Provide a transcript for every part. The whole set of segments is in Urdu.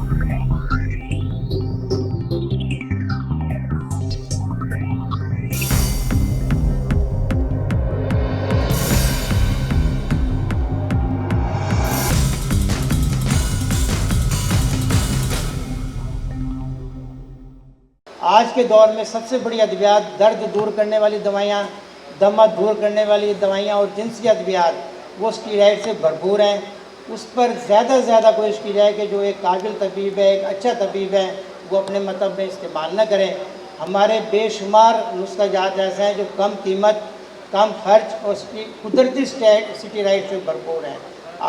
آج کے دور میں سب سے بڑی ادویات درد دور کرنے والی دوائیاں، دمہ دور کرنے والی دوائیاں اور جنسی ادویات وہ اسٹیرائڈ سے بھرپور ہیں۔ اس پر زیادہ سے زیادہ کوشش کی جائے کہ جو ایک قابل طبیب ہے، ایک اچھا طبیب ہے، وہ اپنے مطلب میں استعمال نہ کریں۔ ہمارے بے شمار نسخہ جات ایسے ہیں جو کم قیمت، کم خرچ اور قدرتی اسٹیرائڈ سے بھرپور ہیں۔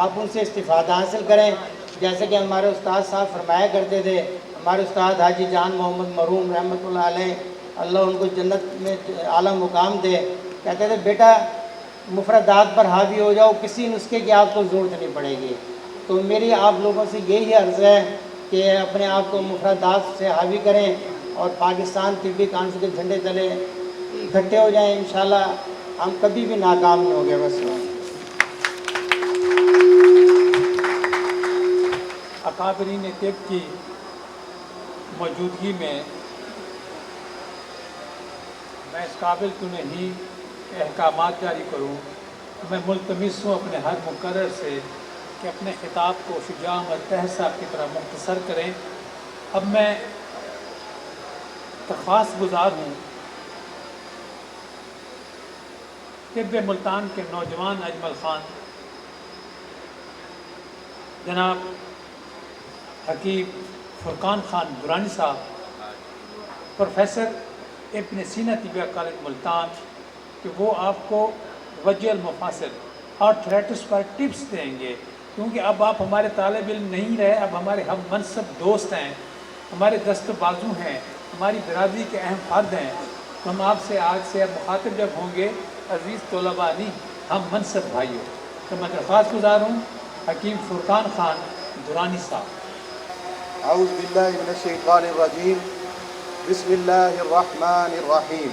آپ ان سے استفادہ حاصل کریں، جیسے کہ ہمارے استاد صاحب فرمایا کرتے تھے۔ ہمارے استاد حاجی جان محمد مرحوم رحمۃ اللہ علیہ، اللہ ان کو جنت میں اعلیٰ مقام دے، کہتے تھے بیٹا مفردات پر حاوی ہو جاؤ، کسی نسخے کی آپ کو ضرورت نہیں پڑے گی۔ تو میری آپ لوگوں سے یہی عرض ہے کہ اپنے آپ کو مفردات سے حاوی کریں اور پاکستان طبی کانفرنس کے جھنڈے تلے اکٹھے ہو جائیں۔ انشاءاللہ ہم کبھی بھی ناکام نہیں ہوں گے۔ بس اکابرین طب کی موجودگی میں میں اس قابل تو نہیں کہ احکامات جاری کروں۔ میں ملتمس ہوں اپنے ہر مقرر سے کہ اپنے خطاب کو شجاع احمد طاہر صاحب کی طرح مختصر کریں۔ اب میں درخواست گزار ہوں طب ملتان کے نوجوان اجمل خان جناب حکیم فرقان خان درانی صاحب، پروفیسر ابن سینا طبیہ کالج ملتان، کہ وہ آپ کو وجہ المفاصل آرتھرائٹس پر ٹپس دیں گے، کیونکہ اب آپ ہمارے طالب علم نہیں رہے، اب ہمارے ہم منصب دوست ہیں، ہمارے دست بازو ہیں، ہماری برادری کے اہم فرد ہیں۔ تو ہم آپ سے آج سے اب مخاطب جب ہوں گے عزیز طلباء نہیں، ہم منصب بھائیوں۔ تو میں درخواست گزار ہوں حکیم فرقان خان درانی صاحب۔ اعوذ باللہ من الشیطان الرجیم، بسم اللہ الرحمن الرحیم۔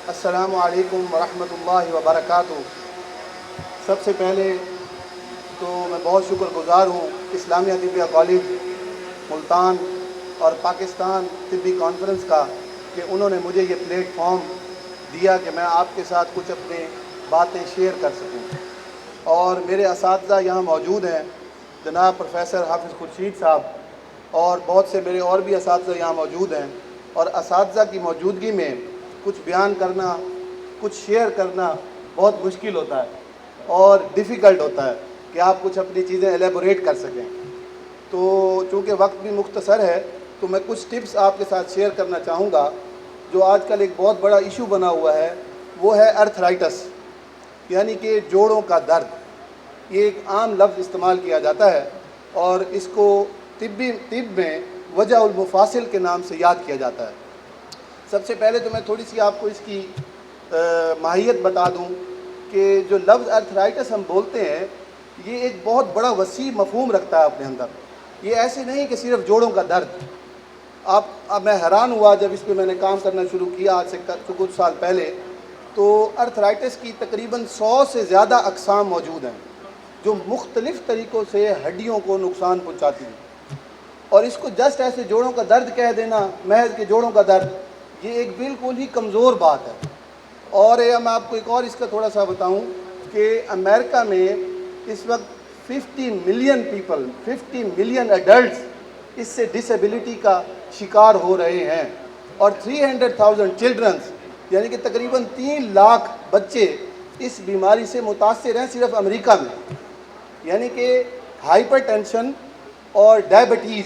السلام علیکم ورحمۃ اللہ وبرکاتہ۔ سب سے پہلے تو میں بہت شکر گزار ہوں اسلامیہ طبیہ کالج ملتان اور پاکستان طبی کانفرنس کا کہ انہوں نے مجھے یہ پلیٹ فارم دیا کہ میں آپ کے ساتھ کچھ اپنے باتیں شیئر کر سکوں۔ اور میرے اساتذہ یہاں موجود ہیں، جناب پروفیسر حافظ خورشید صاحب، اور بہت سے میرے اور بھی اساتذہ یہاں موجود ہیں، اور اساتذہ کی موجودگی میں کچھ بیان کرنا، کچھ شیئر کرنا بہت مشکل ہوتا ہے اور ڈیفیکلٹ ہوتا ہے کہ آپ کچھ اپنی چیزیں ایلیبوریٹ کر سکیں۔ تو چونکہ وقت بھی مختصر ہے تو میں کچھ ٹپس آپ کے ساتھ شیئر کرنا چاہوں گا۔ جو آج کل ایک بہت بڑا ایشو بنا ہوا ہے وہ ہے ارتھرائٹس، یعنی کہ جوڑوں کا درد۔ یہ ایک عام لفظ استعمال کیا جاتا ہے اور اس کو طب میں وجع المفاصل کے نام سے یاد کیا جاتا ہے۔ سب سے پہلے تو میں تھوڑی سی آپ کو اس کی ماہیت بتا دوں کہ جو لفظ ارتھرائٹس ہم بولتے ہیں یہ ایک بہت بڑا وسیع مفہوم رکھتا ہے اپنے اندر۔ یہ ایسے نہیں کہ صرف جوڑوں کا درد۔ اب میں حیران ہوا جب اس پہ میں نے کام کرنا شروع کیا آج سے کچھ سال پہلے، تو ارتھرائٹس کی تقریباً 100 سے زیادہ اقسام موجود ہیں جو مختلف طریقوں سے ہڈیوں کو نقصان پہنچاتی ہیں۔ اور اس کو جسٹ ایسے جوڑوں کا درد کہہ دینا، محض کہ جوڑوں کا درد، یہ ایک بالکل ہی کمزور بات ہے۔ اور میں آپ کو ایک اور اس کا تھوڑا سا بتاؤں کہ امریکہ میں اس وقت 50 ملین ایڈلٹس اس سے ڈسیبلٹی کا شکار ہو رہے ہیں، اور 300,000 چلڈرنس یعنی کہ تقریباً 3 لاکھ بچے اس بیماری سے متاثر ہیں صرف امریکہ میں۔ یعنی کہ ہائپر ٹینشن اور ڈائبٹیز،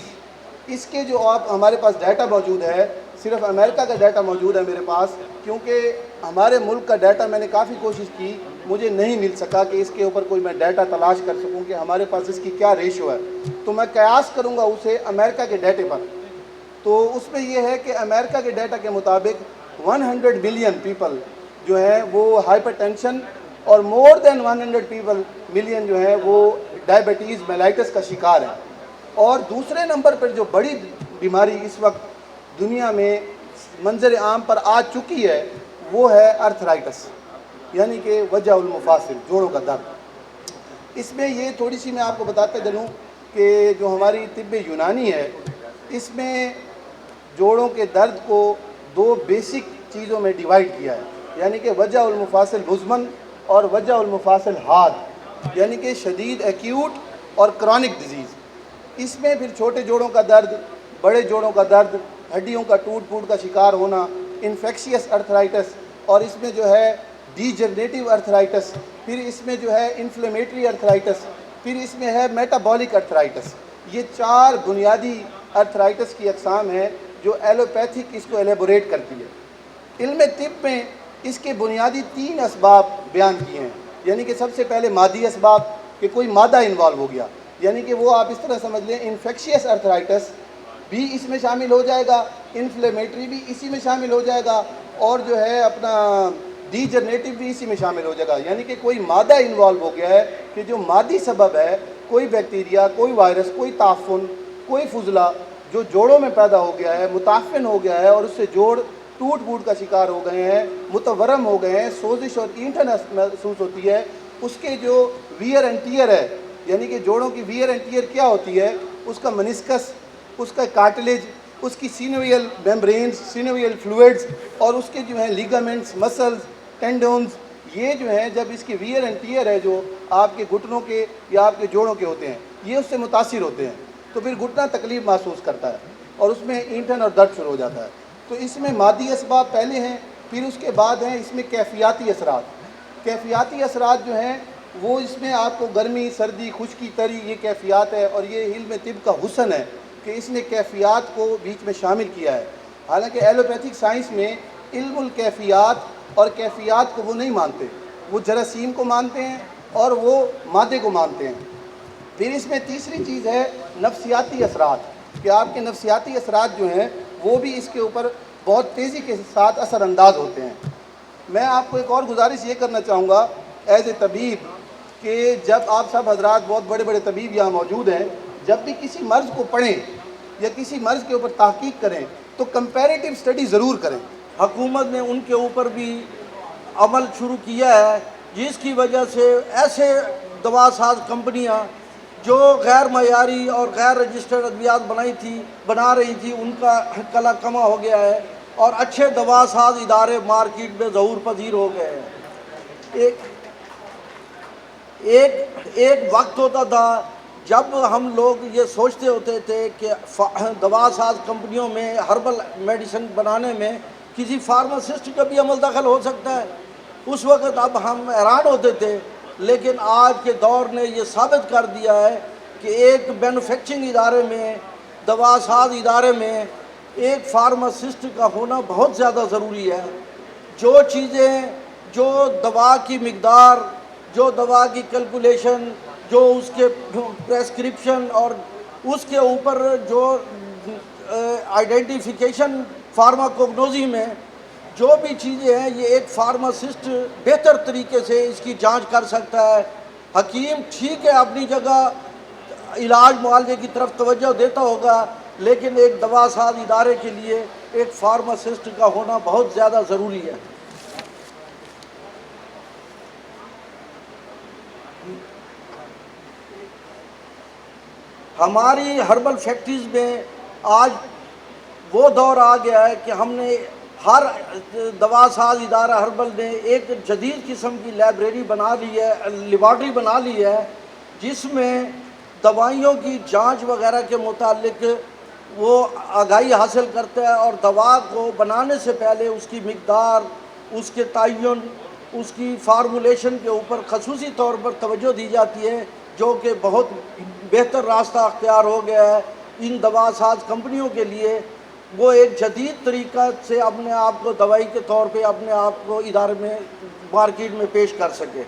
اس کے جو ہمارے پاس ڈیٹا موجود ہے، صرف امریکہ کا ڈیٹا موجود ہے میرے پاس، کیونکہ ہمارے ملک کا ڈیٹا میں نے کافی کوشش کی، مجھے نہیں مل سکا کہ اس کے اوپر کوئی میں ڈیٹا تلاش کر سکوں کہ ہمارے پاس اس کی کیا ریشو ہے۔ تو میں قیاس کروں گا اسے امریکہ کے ڈیٹے پر، تو اس میں یہ ہے کہ امریکہ کے ڈیٹا کے مطابق 100 ملین پیپل جو ہیں وہ ہائپر ٹینشن، اور مور دین 100 ملین جو ہیں وہ ڈائبٹیز میلائٹس کا شکار ہیں۔ اور دوسرے نمبر پر جو بڑی بیماری اس وقت دنیا میں منظر عام پر آ چکی ہے وہ ہے ارتھرائٹس، یعنی کہ وجع المفاصل، جوڑوں کا درد۔ اس میں یہ تھوڑی سی میں آپ کو بتاتا چلوں کہ جو ہماری طب یونانی ہے اس میں جوڑوں کے درد کو دو بیسک چیزوں میں ڈیوائیڈ کیا ہے، یعنی کہ وجع المفاصل مزمن اور وجع المفاصل حاد، یعنی کہ شدید ایکیوٹ اور کرونک ڈیزیز۔ اس میں پھر چھوٹے جوڑوں کا درد، بڑے جوڑوں کا درد، ہڈیوں کا ٹوٹ پھوٹ کا شکار ہونا، انفیکشیس ارتھرائٹس، اور اس میں جو ہے ڈیجنریٹو ارتھرائٹس، پھر اس میں جو ہے انفلیمیٹری ارتھرائٹس، پھر اس میں ہے میٹابولک ارتھرائٹس۔ یہ 4 بنیادی ارتھرائٹس کی اقسام ہیں جو ایلوپیتھک اس کو ایلیبوریٹ کرتی ہے۔ علم طب میں اس کے بنیادی 3 اسباب بیان کیے ہیں، یعنی کہ سب سے پہلے مادی اسباب، کہ کوئی مادہ انوالو ہو گیا، یعنی کہ وہ آپ اس طرح سمجھ لیں انفیکشیس ارتھرائٹس بھی اس میں شامل ہو جائے گا، انفلیمیٹری بھی اسی میں شامل ہو جائے گا، اور جو ہے اپنا ڈیجنریٹو بھی اسی میں شامل ہو جائے گا، یعنی کہ کوئی مادہ انوالو ہو گیا ہے کہ جو مادی سبب ہے، کوئی بیکٹیریا، کوئی وائرس، کوئی تعفن، کوئی فضلہ جو جوڑوں میں پیدا ہو گیا ہے، متعفن ہو گیا ہے، اور اس سے جوڑ ٹوٹ پھوٹ کا شکار ہو گئے ہیں، متورم ہو گئے ہیں، سوزش اور اینٹھن محسوس ہوتی ہے، اس کے جو ویئر اینڈ ٹیئر ہے، یعنی کہ جوڑوں کی ویئر اینڈ ٹیئر کیا ہوتی ہے، اس کا منسکس، اس کا کارٹلیج، اس کی سینویل میمبرینز، سینویل فلوئڈز، اور اس کے جو ہیں لیگامنٹس، مسلز، ٹینڈونز، یہ جو ہیں جب اس کی ویئر اینڈ ٹیئر ہے جو آپ کے گھٹنوں کے یا آپ کے جوڑوں کے ہوتے ہیں، یہ اس سے متاثر ہوتے ہیں، تو پھر گھٹنا تکلیف محسوس کرتا ہے اور اس میں اینٹھن اور درد شروع ہو جاتا ہے۔ تو اس میں مادی اسباب پہلے ہیں، پھر اس کے بعد ہیں اس میں کیفیاتی اثرات۔ کیفیاتی اثرات جو ہیں وہ اس میں آپ کو گرمی، سردی، خشکی، تری، یہ کیفیات ہے، اور یہ علم طب کا حسن ہے کہ اس نے کیفیات کو بیچ میں شامل کیا ہے۔ حالانکہ ایلوپیتھک سائنس میں علم الکیفیات اور کیفیات کو وہ نہیں مانتے، وہ جراثیم کو مانتے ہیں اور وہ مادے کو مانتے ہیں۔ پھر اس میں تیسری چیز ہے نفسیاتی اثرات، کہ آپ کے نفسیاتی اثرات جو ہیں وہ بھی اس کے اوپر بہت تیزی کے ساتھ اثر انداز ہوتے ہیں۔ میں آپ کو ایک اور گزارش یہ کرنا چاہوں گا ایز اے طبیب، کہ جب آپ سب حضرات بہت بڑے بڑے طبیب یہاں موجود ہیں، جب بھی کسی مرض کو پڑھیں یا کسی مرض کے اوپر تحقیق کریں تو کمپیریٹیو اسٹڈی ضرور کریں۔ حکومت نے ان کے اوپر بھی عمل شروع کیا ہے، جس کی وجہ سے ایسے دوا ساز کمپنیاں جو غیر معیاری اور غیر رجسٹرڈ ادویات بنا رہی تھی، ان کا کلا کما ہو گیا ہے، اور اچھے دوا ساز ادارے مارکیٹ میں ظہور پذیر ہو گئے ہیں۔ ایک وقت ہوتا تھا جب ہم لوگ یہ سوچتے ہوتے تھے کہ دوا ساز کمپنیوں میں ہربل میڈیسن بنانے میں کسی فارماسسٹ کا بھی عمل دخل ہو سکتا ہے، اس وقت اب ہم حیران ہوتے تھے، لیکن آج کے دور نے یہ ثابت کر دیا ہے کہ ایک مینوفیکچرنگ ادارے میں، دوا ساز ادارے میں ایک فارماسسٹ کا ہونا بہت زیادہ ضروری ہے۔ جو چیزیں، جو دوا کی مقدار، جو دوا کی کیلکولیشن، جو اس کے پریسکرپشن، اور اس کے اوپر جو آئیڈینٹیفیکیشن فارماکوگنوزی میں جو بھی چیزیں ہیں، یہ ایک فارماسسٹ بہتر طریقے سے اس کی جانچ کر سکتا ہے۔ حکیم ٹھیک ہے اپنی جگہ علاج معالجے کی طرف توجہ دیتا ہوگا، لیکن ایک دوا ساز ادارے کے لیے ایک فارماسسٹ کا ہونا بہت زیادہ ضروری ہے۔ ہماری ہربل فیکٹریز میں آج وہ دور آ گیا ہے کہ ہم نے ہر دوا ساز ادارہ ہربل نے ایک جدید قسم کی لائبریری بنا لی ہے، لیبارٹری بنا لی ہے، جس میں دوائیوں کی جانچ وغیرہ کے متعلق وہ آگاہی حاصل کرتا ہے، اور دوا کو بنانے سے پہلے اس کی مقدار، اس کے تعین، اس کی فارمولیشن کے اوپر خصوصی طور پر توجہ دی جاتی ہے، جو کہ بہت بہتر راستہ اختیار ہو گیا ہے ان دوا ساز کمپنیوں کے لیے۔ وہ ایک جدید طریقہ سے اپنے آپ کو دوائی کے طور پہ اپنے آپ کو ادارے میں، مارکیٹ میں پیش کر سکے۔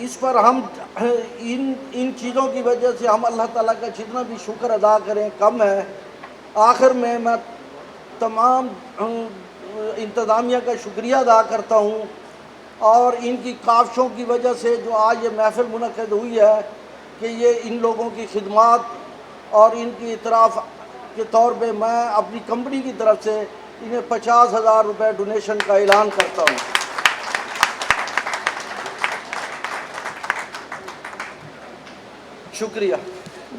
اس پر ہم ان چیزوں کی وجہ سے ہم اللہ تعالیٰ کا جتنا بھی شکر ادا کریں کم ہے۔ آخر میں تمام انتظامیہ کا شکریہ ادا کرتا ہوں، اور ان کی کاوشوں کی وجہ سے جو آج یہ محفل منعقد ہوئی ہے، کہ یہ ان لوگوں کی خدمات اور ان کی اعتراف کے طور پہ میں اپنی کمپنی کی طرف سے انہیں 50,000 روپے ڈونیشن کا اعلان کرتا ہوں۔ شکریہ۔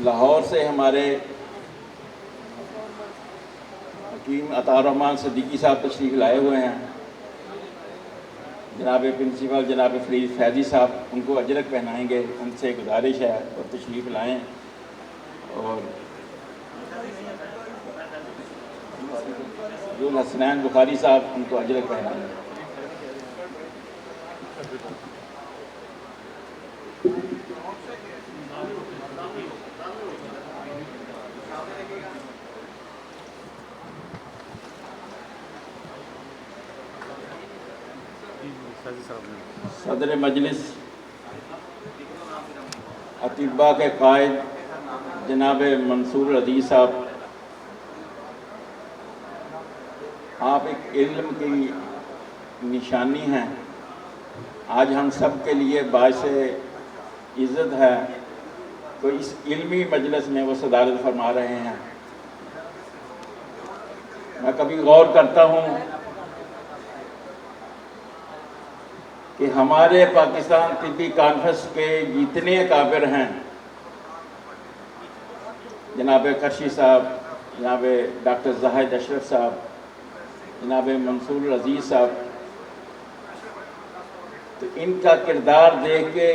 لاہور سے ہمارے حکیم عطا الرحمن صدیقی صاحب تشریف لائے ہوئے ہیں، جناب پرنسپل جناب فرید فیضی صاحب ان کو اجرک پہنائیں گے، ان سے گزارش ہے اور تشریف لائیں، اور ذو الحسنین بخاری صاحب ان کو اجرک پہنائیں گے۔ صدر مجلس اطباء کے قائد جناب منصور عزیز صاحب، آپ ایک علم کی نشانی ہیں، آج ہم سب کے لیے باعث عزت ہے تو اس علمی مجلس میں وہ صدارت فرما رہے ہیں۔ میں کبھی غور کرتا ہوں کہ ہمارے پاکستان طبی کانفرنس کے جتنے اکابر ہیں، جناب کرشی صاحب، جناب ڈاکٹر زاہد اشرف صاحب، جناب منصور عزیز صاحب، تو ان کا کردار دیکھ کے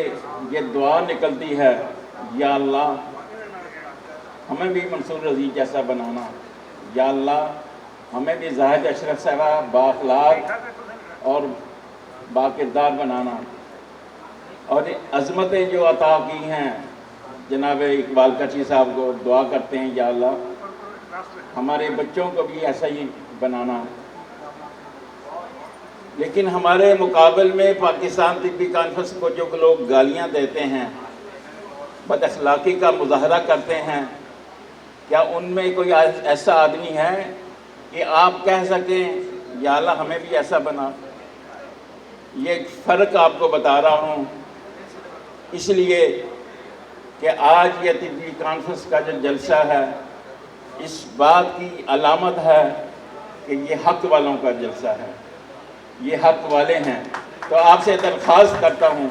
یہ دعا نکلتی ہے، یا اللہ ہمیں بھی منصور عزیز جیسا بنانا، یا اللہ ہمیں بھی زاہد اشرف صاحب بااخلاق اور باکردار بنانا، اور عظمتیں جو عطا کی ہیں جناب اقبال کرشی صاحب کو دعا کرتے ہیں، یا اللہ ہمارے بچوں کو بھی ایسا ہی بنانا۔ لیکن ہمارے مقابل میں پاکستان طبی کانفرنس کو جو لوگ گالیاں دیتے ہیں، بد اخلاقی کا مظاہرہ کرتے ہیں، کیا ان میں کوئی ایسا آدمی ہے کہ آپ کہہ سکیں یا اللہ ہمیں بھی ایسا بنا؟ یہ ایک فرق آپ کو بتا رہا ہوں، اس لیے کہ آج یہ طبی کانفرنس کا جو جلسہ ہے اس بات کی علامت ہے کہ یہ حق والوں کا جلسہ ہے، یہ حق والے ہیں۔ تو آپ سے درخواست کرتا ہوں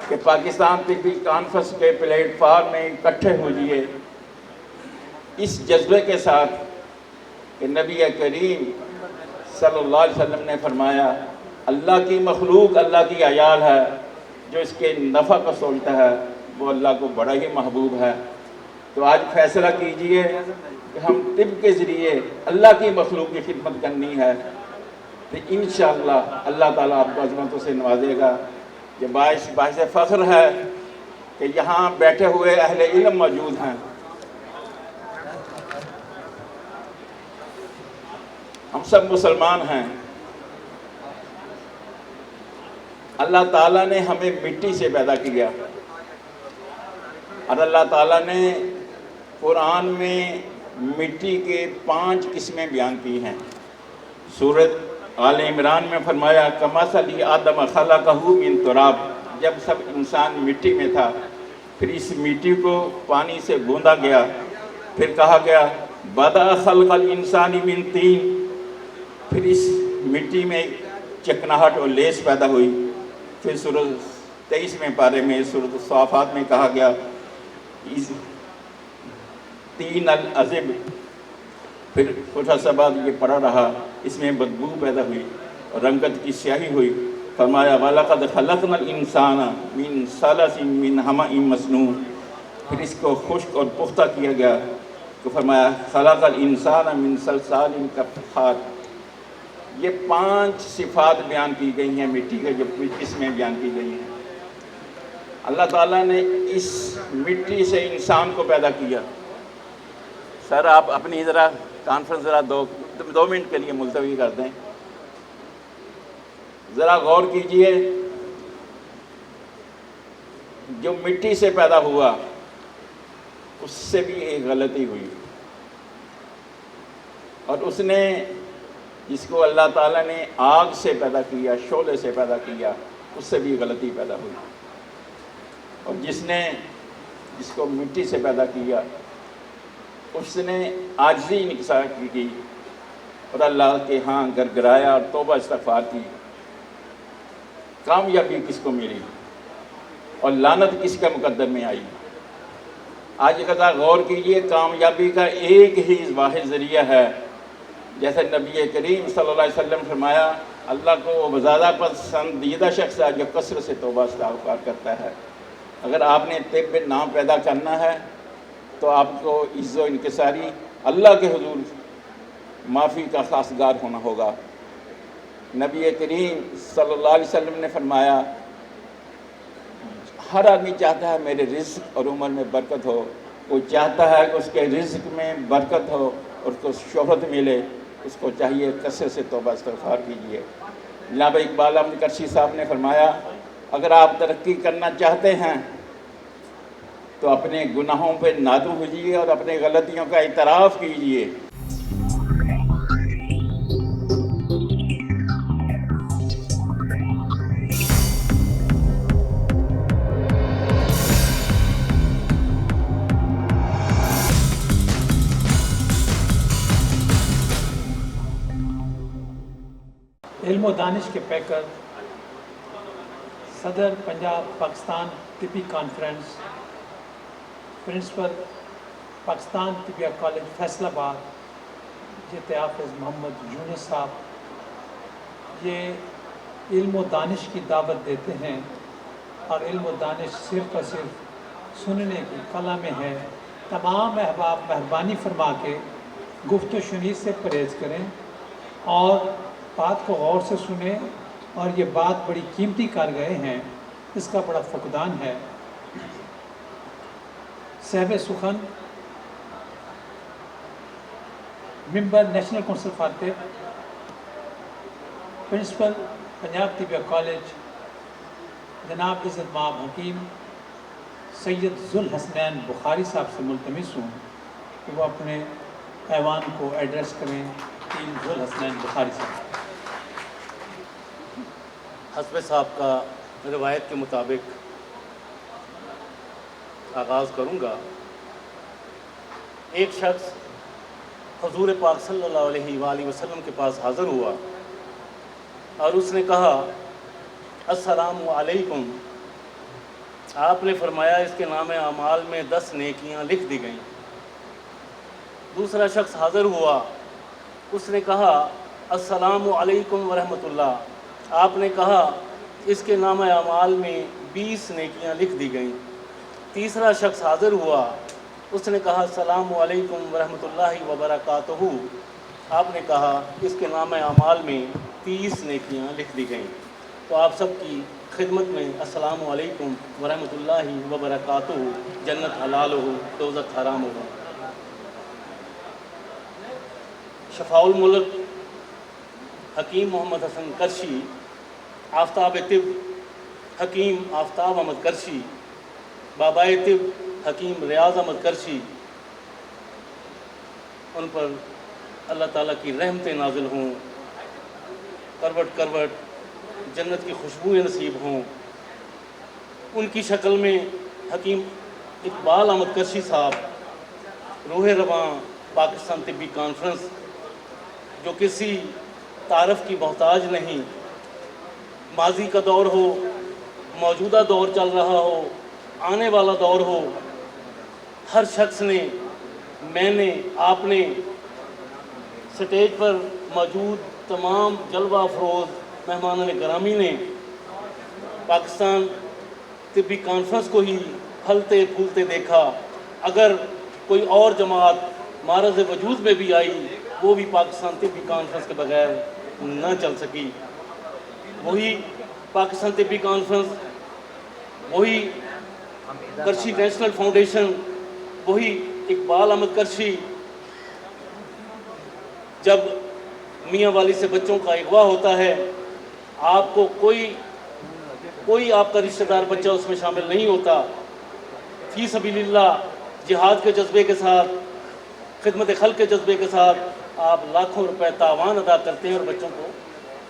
کہ پاکستان طبی کانفرنس کے پلیٹ فارم میں اکٹھے ہوئیے اس جذبے کے ساتھ کہ نبی کریم صلی اللہ علیہ وسلم نے فرمایا اللہ کی مخلوق اللہ کی عیال ہے، جو اس کے نفع کو سوچتا ہے وہ اللہ کو بڑا ہی محبوب ہے۔ تو آج فیصلہ کیجئے کہ ہم طب کے ذریعے اللہ کی مخلوق کی خدمت کرنی ہے، تو انشاءاللہ اللہ تعالیٰ آپ کو عظمتوں سے نوازے گا۔ یہ باعث فخر ہے کہ یہاں بیٹھے ہوئے اہل علم موجود ہیں۔ ہم سب مسلمان ہیں، اللہ تعالیٰ نے ہمیں مٹی سے پیدا کیا، اور اللہ تعالیٰ نے قرآن میں مٹی کے 5 قسمیں بیان کی ہیں۔ سورۃ آل عمران میں فرمایا کمثل آدم خلقہ من تراب، جب سب انسان مٹی میں تھا، پھر اس مٹی کو پانی سے گوندا گیا، پھر کہا گیا بدأ خلق الانسان من طین، پھر اس مٹی میں چکناہٹ اور لیس پیدا ہوئی، پھر سورۃ 23ویں پارے میں سورۃ الصافات میں کہا گیا تین العذب، پھر کچھ عرصہ بعد یہ پڑا رہا، اس میں بدبو پیدا ہوئی اور رنگت کی سیاہی ہوئی، فرمایا وَلَقَدْ خَلَقْنَا الْإِنسَانَ مِنْ صَلَصٍ مِّنْ حَمَإٍ مَّسْنُونٍ، پھر اس کو خشک اور پختہ کیا گیا تو فرمایا خَلَقَ الْإِنسَانَ مِنْ صَلْصَالٍ كَالْفَخَّارِ۔ یہ 5 صفات بیان کی گئی ہیں مٹی کے، جو قسمیں بیان کی گئی ہیں۔ اللہ تعالیٰ نے اس مٹی سے انسان کو پیدا کیا۔ سر آپ اپنی ذرا کانفرنس ذرا 2 منٹ کے لیے ملتوی کر دیں، ذرا غور کیجئے، جو مٹی سے پیدا ہوا اس سے بھی ایک غلطی ہوئی، اور اس نے جس کو اللہ تعالیٰ نے آگ سے پیدا کیا، شعلے سے پیدا کیا، اس سے بھی غلطی پیدا ہوئی، اور جس کو مٹی سے پیدا کیا اس نے عاجزی انکسار کی اور اللہ کے ہاں گڑگڑایا اور توبہ استغفار کی۔ کامیابی کس کو ملی اور لعنت کس کے مقدر میں آئی؟ آج ذرا غور کیجئے، کامیابی کا ایک ہی واحد ذریعہ ہے، جیسے نبی کریم صلی اللہ علیہ وسلم فرمایا، اللہ کو وہ زیادہ پسندیدہ شخص ہے جو کثرت سے توبہ استغفار کرتا ہے۔ اگر آپ نے طب نام پیدا کرنا ہے تو آپ کو عز و انکساری اللہ کے حضور معافی کا خواستگار ہونا ہوگا۔ نبی کریم صلی اللہ علیہ وسلم نے فرمایا، ہر آدمی چاہتا ہے میرے رزق اور عمر میں برکت ہو، وہ چاہتا ہے کہ اس کے رزق میں برکت ہو اور اس کو شہرت ملے، اس کو چاہیے کثرت سے توبہ استغفار کیجیے۔ جناب اقبال احمد کرشی صاحب نے فرمایا، اگر آپ ترقی کرنا چاہتے ہیں تو اپنے گناہوں پہ نادم ہوجیے اور اپنے غلطیوں کا اعتراف کیجیے۔ علم و دانش کے پیکر صدر پنجاب پاکستان طبی کانفرنس، پرنسپل پاکستان طبیہ کالج فیصل آباد جناب حافظ محمد یونس صاحب یہ علم و دانش کی دعوت دیتے ہیں، اور علم و دانش صرف اور صرف سننے کی کلا میں ہے۔ تمام احباب مہربانی فرما کے گفت و شنید سے پرہیز کریں اور بات کو غور سے سنیں، اور یہ بات بڑی قیمتی کر گئے ہیں، اس کا بڑا فقدان ہے۔ صاحب سخن ممبر نیشنل کونسل فار طب، پرنسپل پنجاب طبیہ کالج جناب عزت مآب حکیم سید ذوالحسنین بخاری صاحب سے ملتمس ہوں کہ وہ اپنے ایوان کو ایڈریس کریں۔ ذوالحسنین بخاری صاحب۔ حسب صاحب کا روایت کے مطابق آغاز کروں گا۔ ایک شخص حضور پاک صلی اللہ علیہ وآلہ وسلم کے پاس حاضر ہوا اور اس نے کہا، السلام علیکم۔ آپ نے فرمایا اس کے نام اعمال میں 10 نیکیاں لکھ دی گئیں۔ دوسرا شخص حاضر ہوا، اس نے کہا، السلام علیکم ورحمۃ اللہ۔ آپ نے کہا اس کے نام اعمال میں 20 نیکیاں لکھ دی گئیں۔ تیسرا شخص حاضر ہوا، اس نے کہا، السلام علیکم ورحمۃ اللہ وبرکاتہ۔ آپ نے کہا اس کے نام اعمال میں 30 نیکیاں لکھ دی گئیں۔ تو آپ سب کی خدمت میں السلام علیکم ورحمۃ اللہ وبرکاتہ، جنت حلال ہو دوزخ حرام ہو۔ شفاء الملک حکیم محمد حسن کرشی، آفتاب طب حکیم آفتاب احمد کرشی، بابائے طب حکیم ریاض احمد کرشی، ان پر اللہ تعالیٰ کی رحمتیں نازل ہوں، کروٹ کروٹ جنت کی خوشبوئیں نصیب ہوں۔ ان کی شکل میں حکیم اقبال احمد کرشی صاحب، روح رواں پاکستان طبی کانفرنس، جو کسی تعارف کی محتاج نہیں، ماضی کا دور ہو، موجودہ دور چل رہا ہو، آنے والا دور ہو، ہر شخص نے، میں نے، آپ نے، سٹیج پر موجود تمام جلوہ افروز مہمانان گرامی نے پاکستان طبی کانفرنس کو ہی پھلتے پھولتے دیکھا۔ اگر کوئی اور جماعت معرض وجود میں بھی آئی، وہ بھی پاکستان طبی کانفرنس کے بغیر نہ چل سکی۔ وہی پاکستان طبی کانفرنس، وہی کرشی نیشنل فاؤنڈیشن، وہی اقبال احمد کرشی، جب میاں والی سے بچوں کا اغوا ہوتا ہے، آپ کو کوئی آپ کا رشتہ دار بچہ اس میں شامل نہیں ہوتا، فی سبیل اللہ جہاد کے جذبے کے ساتھ، خدمت خلق کے جذبے کے ساتھ آپ لاکھوں روپے تعاون ادا کرتے ہیں اور بچوں کو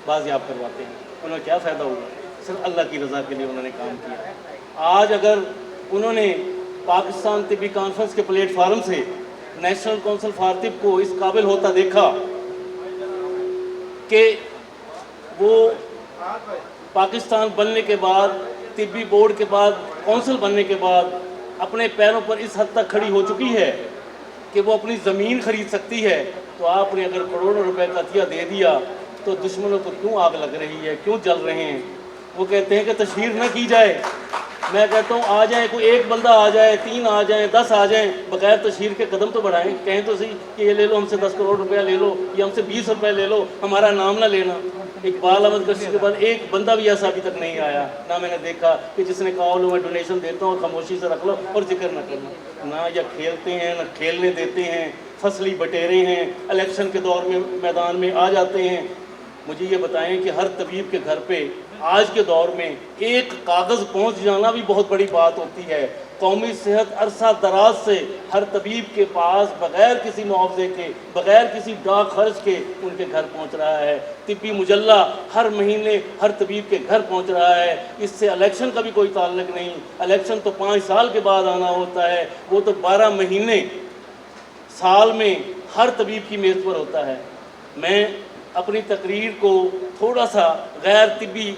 بازیاب کرواتے ہیں۔ انہیں کیا فائدہ ہوگا؟ صرف اللہ کی رضا کے لیے انہوں نے کام کیا۔ آج اگر انہوں نے پاکستان طبی کانفرنس کے پلیٹ فارم سے نیشنل کونسل فار طب کو اس قابل ہوتا دیکھا کہ وہ پاکستان بننے کے بعد، طبی بورڈ کے بعد، کونسل بننے کے بعد اپنے پیروں پر اس حد تک کھڑی ہو چکی ہے کہ وہ اپنی زمین خرید سکتی ہے، تو آپ نے اگر کروڑوں روپے کا عطیہ دے دیا تو دشمنوں کو کیوں آگ لگ رہی ہے، کیوں جل رہے ہیں؟ وہ کہتے ہیں کہ تشہیر نہ کی جائے۔ میں کہتا ہوں آ جائیں، کوئی ایک بندہ آ جائے، 3 آ جائیں، 10 آ جائیں، بغیر تشہیر کے قدم تو بڑھائیں، کہیں تو صحیح کہ یہ لے لو ہم سے 10 کروڑ روپیہ لے لو، یا ہم سے 20 روپے لے لو، ہمارا نام نہ لینا۔ اقبال احمد کشی کے بعد ایک بندہ بھی ایسا ابھی تک نہیں آیا، نہ میں نے دیکھا کہ جس نے کہا لو میں ڈونیشن دیتا ہوں اور خاموشی سے رکھ لو اور ذکر نہ کرنا۔ نہ یا کھیلتے ہیں، نہ کھیلنے دیتے ہیں، فصلی بٹیرے ہیں، الیکشن کے دور میں میدان میں آ جاتے ہیں۔ مجھے یہ بتائیں کہ ہر طبیب کے گھر پہ آج کے دور میں ایک کاغذ پہنچ جانا بھی بہت بڑی بات ہوتی ہے۔ قومی صحت عرصہ دراز سے ہر طبیب کے پاس بغیر کسی معاوضے کے، بغیر کسی ڈاک خرچ کے ان کے گھر پہنچ رہا ہے۔ طبی مجلہ ہر مہینے ہر طبیب کے گھر پہنچ رہا ہے۔ اس سے الیکشن کا بھی کوئی تعلق نہیں، الیکشن تو 5 سال کے بعد آنا ہوتا ہے، وہ تو 12 مہینے سال میں ہر طبیب کی میز پر ہوتا ہے۔ میں اپنی تقریر کو تھوڑا سا غیر طبی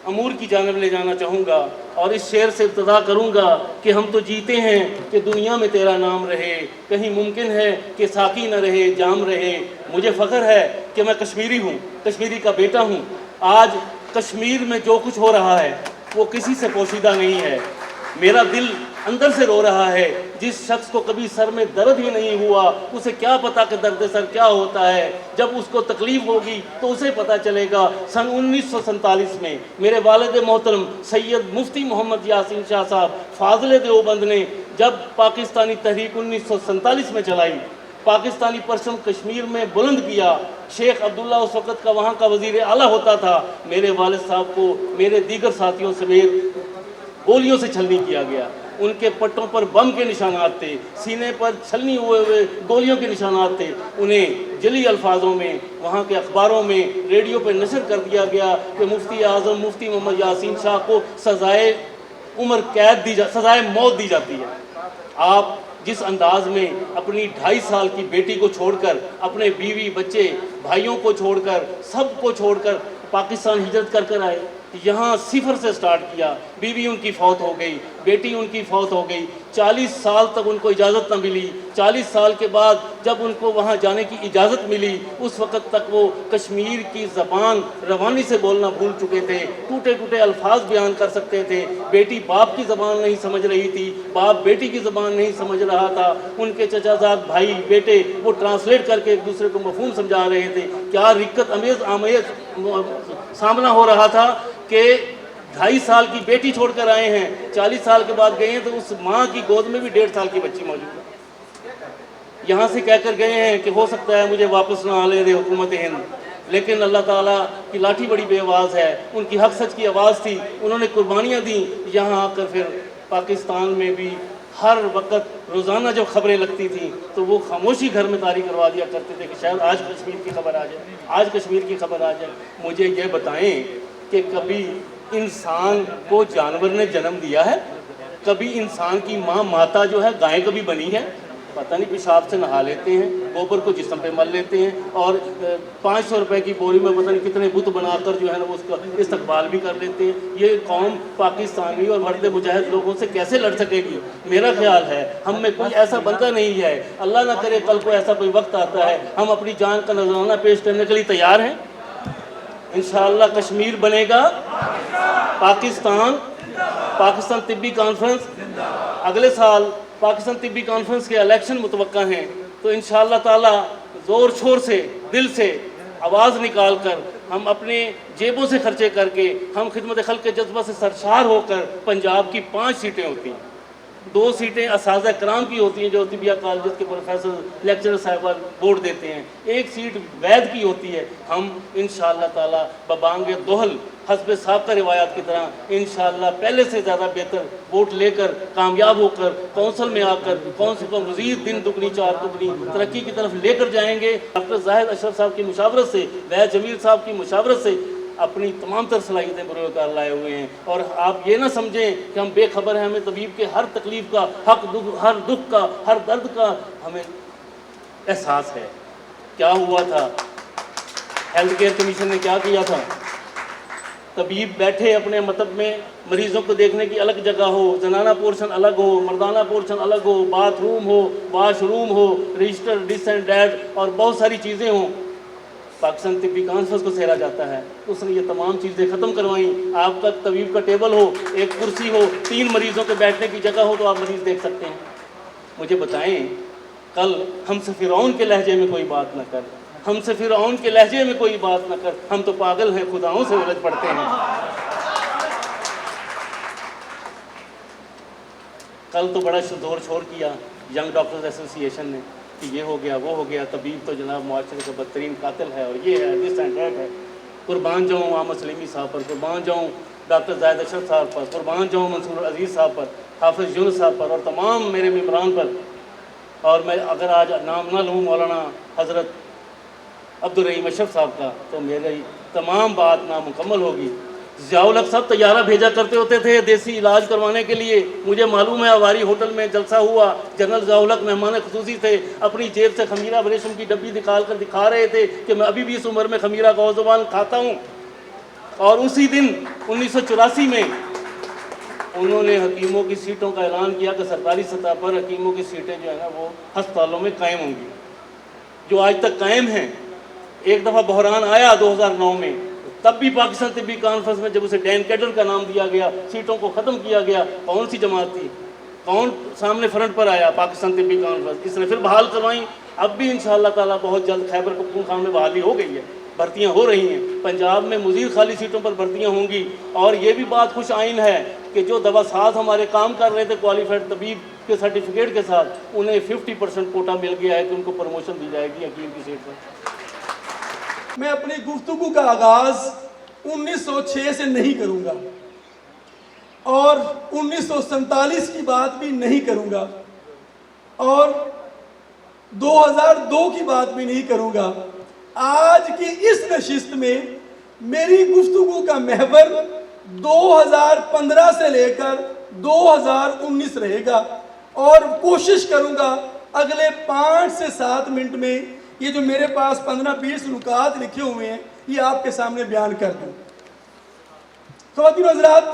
امور کی جانب لے جانا چاہوں گا اور اس شعر سے ابتدا کروں گا کہ ہم تو جیتے ہیں کہ دنیا میں تیرا نام رہے، کہیں ممکن ہے کہ ساقی نہ رہے جام رہے۔ مجھے فخر ہے کہ میں کشمیری ہوں، کشمیری کا بیٹا ہوں۔ آج کشمیر میں جو کچھ ہو رہا ہے وہ کسی سے پوشیدہ نہیں ہے۔ میرا دل اندر سے رو رہا ہے۔ جس شخص کو کبھی سر میں درد ہی نہیں ہوا اسے کیا پتا کہ درد سر کیا ہوتا ہے۔ جب اس کو تکلیف ہوگی تو اسے پتا چلے گا۔ سن 1947 میں میرے والد محترم سید مفتی محمد یاسین شاہ صاحب فاضل دیوبند نے جب پاکستانی تحریک 1947 میں چلائی، پاکستانی پرچم کشمیر میں بلند کیا، شیخ عبداللہ اس وقت کا وہاں کا وزیر اعلیٰ ہوتا تھا، میرے والد صاحب کو میرے دیگر ساتھیوں سمیت گولیوں سے چھلنی کیا گیا۔ ان کے پٹوں پر بم کے نشانات تھے، سینے پر چھلنی ہوئے گولیوں کے نشانات تھے۔ انہیں جلی الفاظوں میں وہاں کے اخباروں میں ریڈیو پہ نشر کر دیا گیا کہ مفتی اعظم مفتی محمد یاسین شاہ کو سزائے عمر قید سزائے موت دی جاتی ہے۔ آپ جس انداز میں اپنی 2.5 سال کی بیٹی کو چھوڑ کر، اپنے بیوی بچے بھائیوں کو چھوڑ کر، سب کو چھوڑ کر پاکستان ہجرت کر کر آئے، یہاں صفر سے سٹارٹ کیا، بیوی ان کی فوت ہو گئی، بیٹی ان کی فوت ہو گئی، 40 سال تک ان کو اجازت نہ ملی۔ 40 سال کے بعد جب ان کو وہاں جانے کی اجازت ملی اس وقت تک وہ کشمیر کی زبان روانی سے بولنا بھول چکے تھے، ٹوٹے ٹوٹے الفاظ بیان کر سکتے تھے۔ بیٹی باپ کی زبان نہیں سمجھ رہی تھی، باپ بیٹی کی زبان نہیں سمجھ رہا تھا، ان کے چچا زاد بھائی بیٹے وہ ٹرانسلیٹ کر کے ایک دوسرے کو مفہوم سمجھا رہے تھے۔ کیا رکت آمیز سامنا ہو رہا تھا کہ 2.5 سال کی بیٹی چھوڑ کر آئے ہیں، 40 سال کے بعد گئے ہیں تو اس ماں کی گود میں بھی 1.5 سال کی بچی موجود ہے۔ یہاں سے کہہ کر گئے ہیں کہ ہو سکتا ہے مجھے واپس نہ آنے دے حکومت ہند، لیکن اللہ تعالیٰ کی لاٹھی بڑی بے آواز ہے، ان کی حق سچ کی آواز تھی، انہوں نے قربانیاں دیں۔ یہاں آ کر پھر پاکستان میں بھی ہر وقت روزانہ جب خبریں لگتی تھیں تو وہ خاموشی گھر میں طاری کروا دیا کرتے تھے کہ شاید آج کشمیر کی خبر آ جائے، آج کشمیر کی خبر آ جائے۔ مجھے یہ بتائیں کہ کبھی انسان کو جانور نے جنم دیا ہے؟ کبھی انسان کی ماں ماتا جو ہے گائے کبھی بنی ہے؟ پتہ نہیں، پیشاب سے نہا لیتے ہیں، گوبر کو جسم پہ مل لیتے ہیں اور 500 روپے کی بوری میں پتہ نہیں کتنے بت بنا کر جو ہے نا اس کا استقبال بھی کر لیتے ہیں۔ یہ قوم پاکستانی اور مرد مجاہد لوگوں سے کیسے لڑ سکے گی؟ میرا خیال ہے ہم میں کوئی ایسا بندہ نہیں ہے، اللہ نہ کرے کل کو ایسا کوئی وقت آتا ہے ہم اپنی جان کا نذرانہ پیش کرنے کے لیے تیار ہیں۔ انشاءاللہ کشمیر بنے گا، پاکستان طبی کانفرنس، اگلے سال پاکستان طبی کانفرنس کے الیکشن متوقع ہیں، تو انشاءاللہ تعالی زور شور سے دل سے آواز نکال کر ہم اپنے جیبوں سے خرچے کر کے ہم خدمت خلق کے جذبہ سے سرشار ہو کر، پنجاب کی 5 سیٹیں ہوتی ہیں، 2 سیٹیں اساتذہ کرام کی ہوتی ہیں جو طبیہ کالجز کے پروفیسر لیکچرر صاحبان ووٹ دیتے ہیں، 1 سیٹ وید کی ہوتی ہے۔ ہم انشاءاللہ تعالی ببانگ دوہل حسب سابقہ روایات کی طرح انشاءاللہ پہلے سے زیادہ بہتر ووٹ لے کر کامیاب ہو کر کونسل میں آ کر کونسل کو مزید دن دگنی 4 دگنی ترقی کی طرف لے کر جائیں گے۔ ڈاکٹر زاہد اشرف صاحب کی مشاورت سے، وحید جمیل صاحب کی مشاورت سے اپنی تمام تر صلاحیتیں بروئے کار لائے ہوئے ہیں، اور آپ یہ نہ سمجھیں کہ ہم بے خبر ہیں، ہمیں طبیب کے ہر تکلیف کا، ہر دکھ کا، ہر درد کا ہمیں احساس ہے۔ کیا ہوا تھا؟ ہیلتھ کیئر کمیشن نے کیا کیا تھا؟ طبیب بیٹھے اپنے مطب میں، مریضوں کو دیکھنے کی الگ جگہ ہو، زنانہ پورشن الگ ہو، مردانہ پورشن الگ ہو، باتھ روم ہو، واش روم ہو، رجسٹر ڈس اینڈ ڈیٹ اور بہت ساری چیزیں ہوں۔ پاکستان طبی کانفرنس کو سہرا جاتا ہے، اس نے یہ تمام چیزیں ختم کروائیں۔ آپ کا طبیب کا ٹیبل ہو، ایک کرسی ہو، 3 مریضوں کے بیٹھنے کی جگہ ہو تو آپ مریض دیکھ سکتے ہیں۔ مجھے بتائیں، کل ہم سے فرعون کے لہجے میں کوئی بات نہ کر، ہم سے فرعون کے لہجے میں کوئی بات نہ کر، ہم تو پاگل ہیں، خداؤں سے الجھ پڑتے ہیں۔ کل تو بڑا زور شور کیا ینگ ڈاکٹرز ایسوسی ایشن نے کہ یہ ہو گیا وہ ہو گیا، طبیب تو جناب معاشرے کا بدترین قاتل ہے اور یہ ہے دس اینڈ دیٹ ہے۔ قربان جاؤں احمد سلیمی صاحب پر، قربان جاؤں ڈاکٹر زاہد اشرف صاحب پر، قربان جاؤں منصور عزیز صاحب پر، حافظ یونس صاحب پر اور تمام میرے ممبران پر۔ اور میں اگر آج نام نہ لوں مولانا حضرت عبدالرحیم اشرف صاحب کا تو میری تمام بات نامکمل ہوگی۔ ضیاء الحق صاحب طیارہ بھیجا کرتے ہوتے تھے دیسی علاج کروانے کے لیے، مجھے معلوم ہے ہماری ہوٹل میں جلسہ ہوا، جنرل ضیاء الحق مہمان خصوصی تھے، اپنی جیب سے خمیرہ ریشم کی ڈبی نکال کر دکھا رہے تھے کہ میں ابھی بھی اس عمر میں خمیرہ گوشت زبان کھاتا ہوں۔ اور اسی دن 1984 میں انہوں نے حکیموں کی سیٹوں کا اعلان کیا کہ سرکاری سطح پر حکیموں کی سیٹیں جو ہے نا وہ ہسپتالوں میں قائم ہوں گی، جو آج تک قائم ہیں۔ ایک دفعہ بحران آیا 2009 میں، تب بھی پاکستان طبی کانفرنس میں جب اسے ڈین کیڈر کا نام دیا گیا، سیٹوں کو ختم کیا گیا، کون سی جماعت تھی، کون سامنے فرنٹ پر آیا؟ پاکستان طبی کانفرنس۔ اس نے پھر بحال کروائیں، اب بھی انشاءاللہ تعالیٰ بہت جلد خیبر پختونخوا میں بحالی ہو گئی ہے، بھرتیاں ہو رہی ہیں، پنجاب میں مزید خالی سیٹوں پر بھرتیاں ہوں گی۔ اور یہ بھی بات خوش آئین ہے کہ جو دوا ساز ہمارے کام کر رہے تھے کوالیفائڈ طبیب کے سرٹیفکیٹ کے ساتھ، انہیں 50% کوٹا مل گیا ہے کہ ان کو پروموشن دی جائے گی حکیم کی سیٹ پر۔ میں اپنی گفتگو کا آغاز 1906 سے نہیں کروں گا اور 1947 کی بات بھی نہیں کروں گا اور 2002 کی بات بھی نہیں کروں گا۔ آج کی اس نشست میں میری گفتگو کا محور 2015 سے لے کر 2019 رہے گا اور کوشش کروں گا اگلے 5 سے 7 منٹ میں یہ جو میرے پاس 15-20 نکات لکھے ہوئے ہیں یہ آپ کے سامنے بیان کر دوں۔ خواتین و حضرات،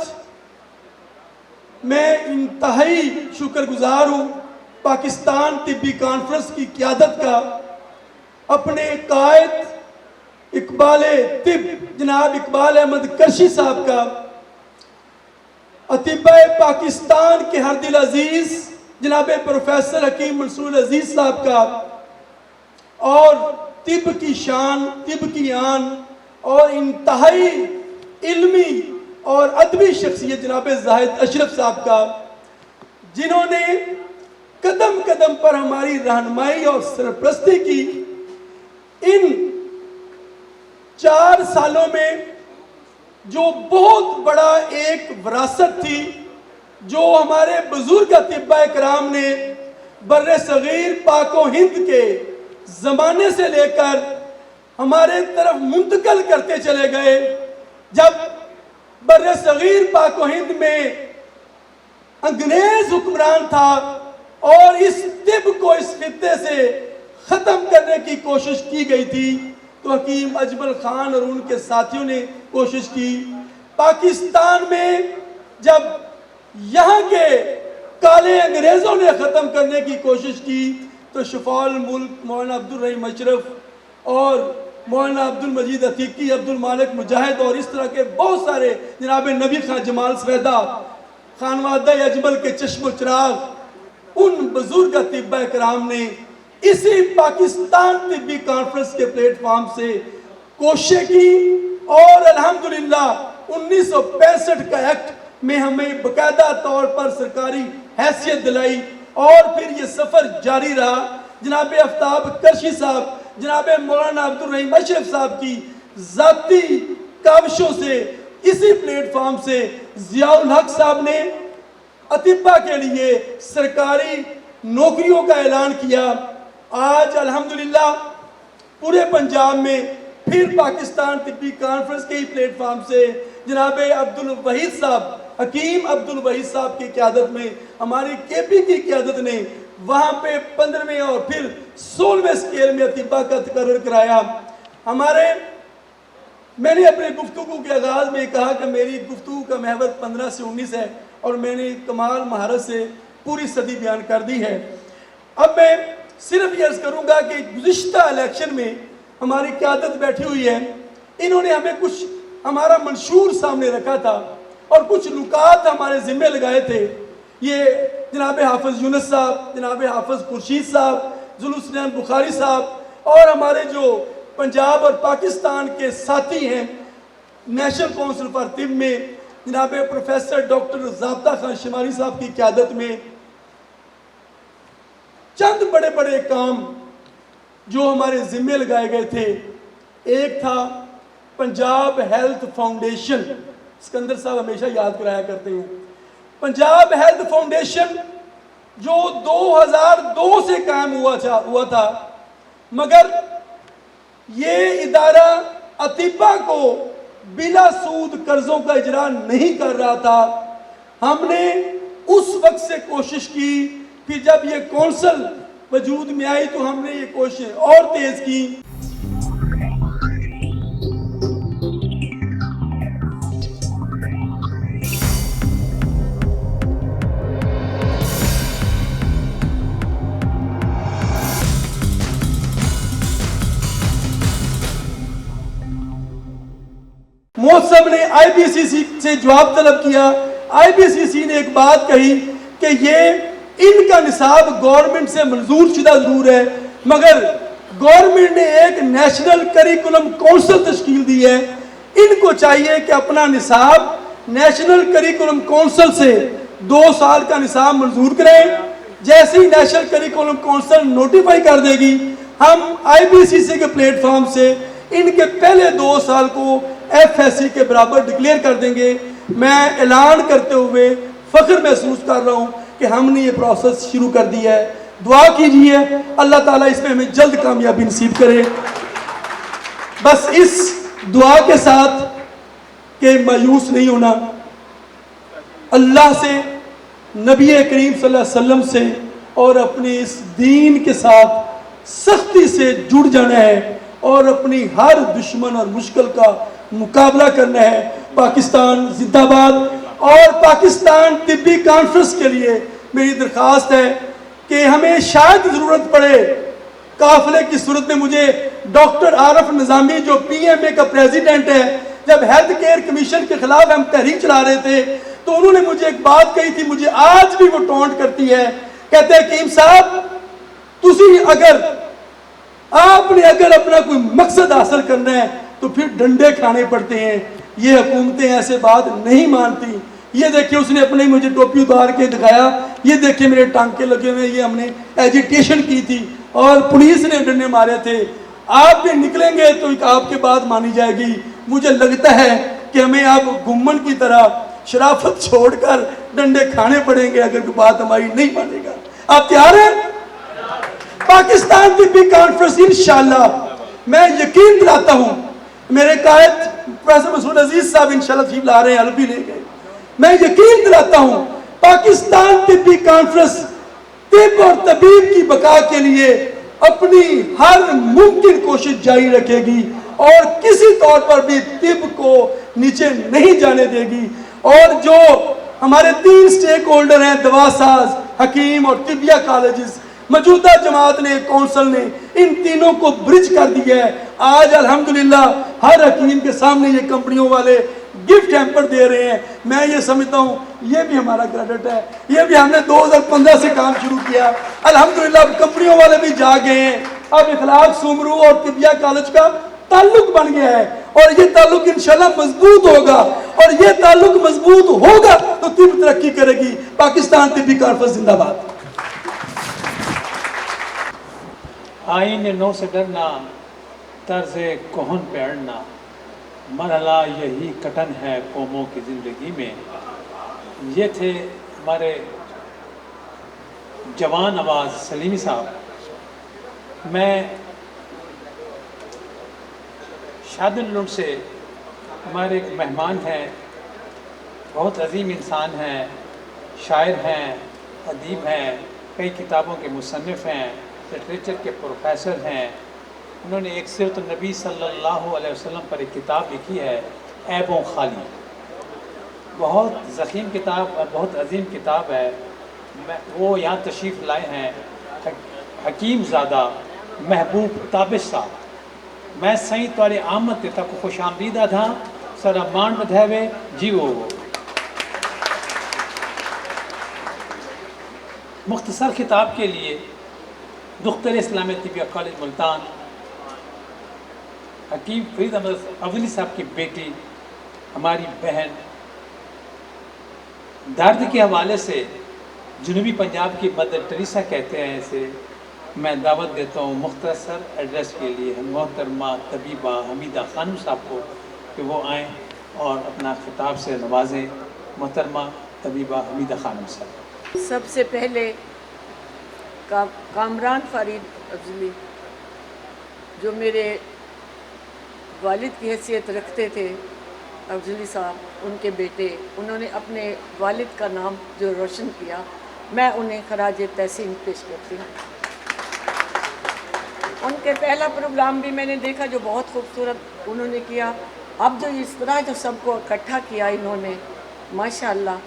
میں انتہائی شکر گزار ہوں پاکستان طبی کانفرنس کی قیادت کا، اپنے قائد اقبال طب جناب اقبال احمد کرشی صاحب کا، اطباء پاکستان کے ہر دل عزیز جناب پروفیسر حکیم منصور عزیز صاحب کا، اور طب کی شان، طب کی آن اور انتہائی علمی اور ادبی شخصیت جناب زاہد اشرف صاحب کا، جنہوں نے قدم قدم پر ہماری رہنمائی اور سرپرستی کی۔ ان 4 سالوں میں جو بہت بڑا ایک وراثت تھی جو ہمارے بزرگ اطباء کرام نے بر صغیر پاک و ہند کے زمانے سے لے کر ہمارے طرف منتقل کرتے چلے گئے، جب بر صغیر پاک و ہند میں انگریز حکمران تھا اور اس طب کو اس خطے سے ختم کرنے کی کوشش کی گئی تھی تو حکیم اجمل خان اور ان کے ساتھیوں نے کوشش کی۔ پاکستان میں جب یہاں کے کالے انگریزوں نے ختم کرنے کی کوشش کی تو شفاء الملک مولانا عبدالرحیم اشرف اور مولانا عبدالمجید عتیقی، عبدالمالک مجاہد اور اس طرح کے بہت سارے، جناب نبی خان جمال سویدہ، خانوادہ اجمل کے چشم و چراغ، ان بزرگ اطباء کرام نے اسی پاکستان طبی کانفرنس کے پلیٹ فارم سے کوششیں کی اور الحمدللہ 1965 کا ایکٹ میں ہمیں باقاعدہ طور پر سرکاری حیثیت دلائی اور پھر یہ سفر جاری رہا۔ جناب آفتاب کرشی صاحب، جناب مولانا عبدالرحیم اشرف صاحب کی ذاتی کاوشوں سے اسی پلیٹ فارم سے ضیاء الحق صاحب نے اطباء کے لیے سرکاری نوکریوں کا اعلان کیا۔ آج الحمدللہ پورے پنجاب میں پھر پاکستان طبی کانفرنس کے ہی پلیٹ فارم سے جناب عبدالوحید صاحب، حکیم عبدالوحید صاحب کی قیادت میں، ہماری کے پی کی قیادت نے وہاں پہ 15ویں اور پھر 16ویں سکیل میں اطباء کا تقرر کرایا۔ ہمارے میں نے اپنے گفتگو کے آغاز میں کہا کہ میری گفتگو کا محور 15 سے 19 ہے اور میں نے کمال مہارت سے پوری صدی بیان کر دی ہے۔ اب میں صرف یہ عرض کروں گا کہ گزشتہ الیکشن میں ہماری قیادت بیٹھی ہوئی ہے، انہوں نے ہمیں کچھ ہمارا منشور سامنے رکھا تھا اور کچھ نکات ہمارے ذمہ لگائے تھے۔ یہ جناب حافظ یونس صاحب، جناب حافظ خورشید صاحب، ذوالحسنین بخاری صاحب اور ہمارے جو پنجاب اور پاکستان کے ساتھی ہیں نیشنل کونسل فار طب میں جناب پروفیسر ڈاکٹر ضابطہ خان شماری صاحب کی قیادت میں چند بڑے بڑے کام جو ہمارے ذمے لگائے گئے تھے۔ ایک تھا پنجاب ہیلتھ فاؤنڈیشن، اسکندر صاحب ہمیشہ یاد کرایا کرتے ہیں، پنجاب ہیلتھ فاؤنڈیشن جو 2002 سے قائم ہوا تھا، مگر یہ ادارہ اطباء کو بلا سود قرضوں کا اجرا نہیں کر رہا تھا۔ ہم نے اس وقت سے کوشش کی، پھر جب یہ کونسل وجود میں آئی تو ہم نے یہ کوشش اور تیز کی۔ موسم نے آئی بی سی سی سے جواب طلب کیا۔ آئی بی سی سی نے ایک بات کہی کہ یہ ان کا نصاب گورنمنٹ سے منظور شدہ ضرور ہے، مگر گورنمنٹ نے ایک نیشنل کریکولم کونسل تشکیل دی ہے، ان کو چاہیے کہ اپنا نصاب نیشنل کریکولم کونسل سے 2 سال کا نصاب منظور کریں۔ جیسے ہی نیشنل کریکولم کونسل نوٹیفائی کر دے گی، ہم آئی بی سی سی کے پلیٹ فارم سے ان کے پہلے 2 سال کو ایف ایس سی کے برابر ڈکلیئر کر دیں گے۔ میں اعلان کرتے ہوئے فخر محسوس کر رہا ہوں کہ ہم نے یہ پروسیس شروع کر دی ہے۔ دعا کیجئے اللہ تعالیٰ اس میں ہمیں جلد کامیابی نصیب کرے۔ بس اس دعا کے ساتھ کہ مایوس نہیں ہونا، اللہ سے، نبی کریم صلی اللہ علیہ وسلم سے اور اپنے اس دین کے ساتھ سختی سے جڑ جانا ہے اور اپنی ہر دشمن اور مشکل کا مقابلہ کرنا ہے۔ پاکستان زندہ باد۔ اور پاکستان طبی کانفرنس کے لیے میری درخواست ہے کہ ہمیں شاید ضرورت پڑے قافلے کی صورت میں، مجھے ڈاکٹر عارف نظامی جو پی ایم اے کا پریزیڈنٹ ہے، جب ہیلتھ کیئر کمیشن کے خلاف ہم تحریک چلا رہے تھے تو انہوں نے مجھے ایک بات کہی تھی، مجھے آج بھی وہ ٹونٹ کرتی ہے۔ کہتے ہیں کریم صاحب، آپ نے اگر اپنا کوئی مقصد حاصل کرنا ہے تو پھر ڈنڈے کھانے پڑتے ہیں۔ یہ حکومتیں ایسے بات نہیں مانتی۔ یہ دیکھیں، اس نے اپنے مجھے ٹوپی اتار کے دکھایا، یہ دیکھیں میرے ٹانکے لگے ہوئے، یہ ہم نے ایجیٹیشن کی تھی اور پولیس نے ڈنڈے مارے تھے۔ آپ بھی نکلیں گے تو آپ کے بات مانی جائے گی۔ مجھے لگتا ہے کہ ہمیں اب گھمن کی طرح شرافت چھوڑ کر ڈنڈے کھانے پڑیں گے اگر کوئی بات ہماری نہیں مانے گا۔ آپ تیار ہیں؟ پاکستان طبی کانفرنس انشاءاللہ میں یقین دلاتا ہوں، میرے قائد پروفیسر مسعود عزیز صاحب انشاءاللہ تشریف لا رہے ہیں، حلف بھی لے گئے، میں یقین دلاتا ہوں پاکستان طبی کانفرنس طب اور طبیب کی بقا کے لیے اپنی ہر ممکن کوشش جاری رکھے گی اور کسی طور پر بھی طب کو نیچے نہیں جانے دے گی۔ اور جو ہمارے 3 سٹیک ہولڈر ہیں، دوا ساز، حکیم اور طبیہ کالجز، موجودہ جماعت نے، کونسل نے، ان تینوں کو برج کر دیا ہے۔ آج الحمدللہ ہر حکیم کے سامنے یہ کمپنیوں والے گفٹ ہیمپر دے رہے ہیں۔ میں یہ سمجھتا ہوں یہ بھی ہمارا کریڈٹ ہے، یہ بھی ہم نے 2015 سے کام شروع کیا۔ الحمدللہ اب کمپنیوں والے بھی جا گئے ہیں، اب اخلاق سومرو اور طبیہ کالج کا تعلق بن گیا ہے اور یہ تعلق انشاءاللہ مضبوط ہوگا، اور یہ تعلق مضبوط ہوگا تو طب ترقی کرے گی۔ پاکستان طبی کانفرنس زندہ باد۔ آئین نو سے ڈرنا، طرز کہن پہ اڑنا، مرحلہ یہی کٹن ہے قوموں کی زندگی میں۔ یہ تھے ہمارے جوان آواز سلیمی صاحب۔ میں شادن لنڈ سے ہمارے ایک مہمان ہیں، بہت عظیم انسان ہیں، شاعر ہیں، ادیب ہیں، کئی کتابوں کے مصنف ہیں، لٹریچر کے پروفیسر ہیں، انہوں نے ایک سیرت النبی صلی اللہ علیہ وسلم پر ایک کتاب لکھی ہے، عیبوں خالی، بہت ضخیم کتاب اور بہت عظیم کتاب ہے۔ وہ یہاں تشریف لائے ہیں حکیم زادہ محبوب تابش صاحب۔ میں سائیں توارے آمد تے تک خوش آمدیدہ تھا سر مان بدھیوے جیو۔ مختصر خطاب کے لیے دختر اسلامیہ طبیہ کالج ملتان حکیم فرید احمد افضلی صاحب کی بیٹی، ہماری بہن، درد کے حوالے سے جنوبی پنجاب کی مدر ٹریسا کہتے ہیں اسے، میں دعوت دیتا ہوں مختصر ایڈریس کے لیے محترمہ طبیبہ حمیدہ خانم صاحب کو کہ وہ آئیں اور اپنا خطاب سے نوازیں۔ محترمہ طبیبہ حمیدہ خانم صاحب۔ سب سے پہلے کامران فرید افضلی جو میرے والد کی حیثیت رکھتے تھے، افضلی صاحب ان کے بیٹے، انہوں نے اپنے والد کا نام جو روشن کیا، میں انہیں خراج تحسین پیش کرتی ہوں۔ ان کے پہلا پروگرام بھی میں نے دیکھا جو بہت خوبصورت انہوں نے کیا۔ اب جو اس طرح جو سب کو اکٹھا کیا انہوں نے، ماشاءاللہ،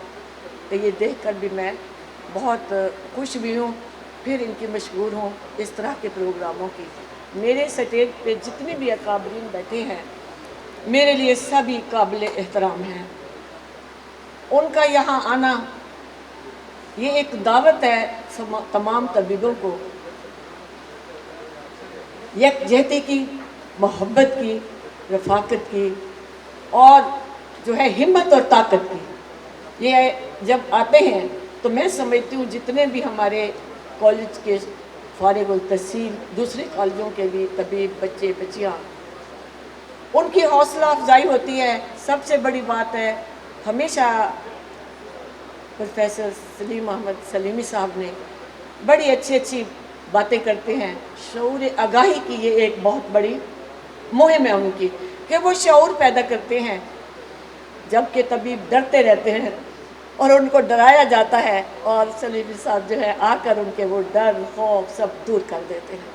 یہ دیکھ کر بھی میں بہت خوش بھی ہوں، پھر ان کی مشکور ہوں اس طرح کے پروگراموں کی۔ میرے سٹیج پہ جتنے بھی اکابرین بیٹھے ہیں میرے لیے سبھی قابل احترام ہیں۔ ان کا یہاں آنا یہ ایک دعوت ہے تمام طبیبوں کو، یکجہتی کی، محبت کی، رفاقت کی، اور جو ہے ہمت اور طاقت کی۔ یہ جب آتے ہیں تو میں سمجھتی ہوں جتنے بھی ہمارے کالج کے فارغ التحصیل دوسرے کالجوں کے بھی طبیب بچے بچیاں، ان کی حوصلہ افزائی ہوتی ہے۔ سب سے بڑی بات ہے، ہمیشہ پروفیسر سلیم احمد سلیمی صاحب نے بڑی اچھی باتیں کرتے ہیں۔ شعور آگاہی کی یہ ایک بہت بڑی مہم ہے ان کی کہ وہ شعور پیدا کرتے ہیں، جبکہ طبیب ڈرتے رہتے ہیں اور ان کو ڈرایا جاتا ہے، اور سلیمی صاحب جو ہے آ کر ان کے وہ ڈر خوف سب دور کر دیتے ہیں۔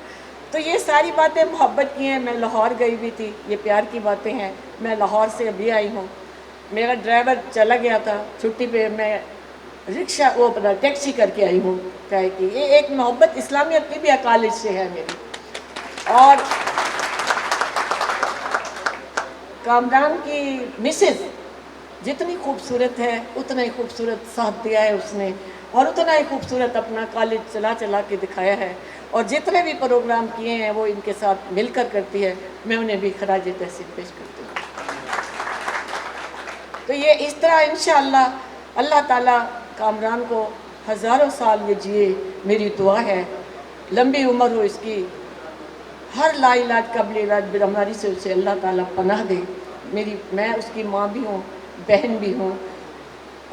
تو یہ ساری باتیں محبت کی ہیں۔ میں لاہور گئی بھی تھی، یہ پیار کی باتیں ہیں۔ میں لاہور سے ابھی آئی ہوں، میرا ڈرائیور چلا گیا تھا چھٹی پہ، میں رکشہ وہ اپنا ٹیکسی کر کے آئی ہوں کہے کہ یہ ایک محبت اسلامیہ طبیہ کالج سے ہے میری۔ اور کامران کی مسز جتنی خوبصورت ہے اتنا ہی خوبصورت ساتھ دیا ہے اس نے، اور اتنا ہی خوبصورت اپنا کالج چلا کے دکھایا ہے، اور جتنے بھی پروگرام کیے ہیں وہ ان کے ساتھ مل کر کرتی ہے۔ میں انہیں بھی خراج تحسین پیش کرتی ہوں۔ تو یہ اس طرح انشاءاللہ اللہ تعالیٰ کامران کو ہزاروں سال یہ جیے، میری دعا ہے، لمبی عمر ہو اس کی، ہر لا علاج قبل علاج بیماری سے اسے اللہ تعالیٰ پناہ دے۔ میں اس کی ماں بھی ہوں، بہن بھی ہوں،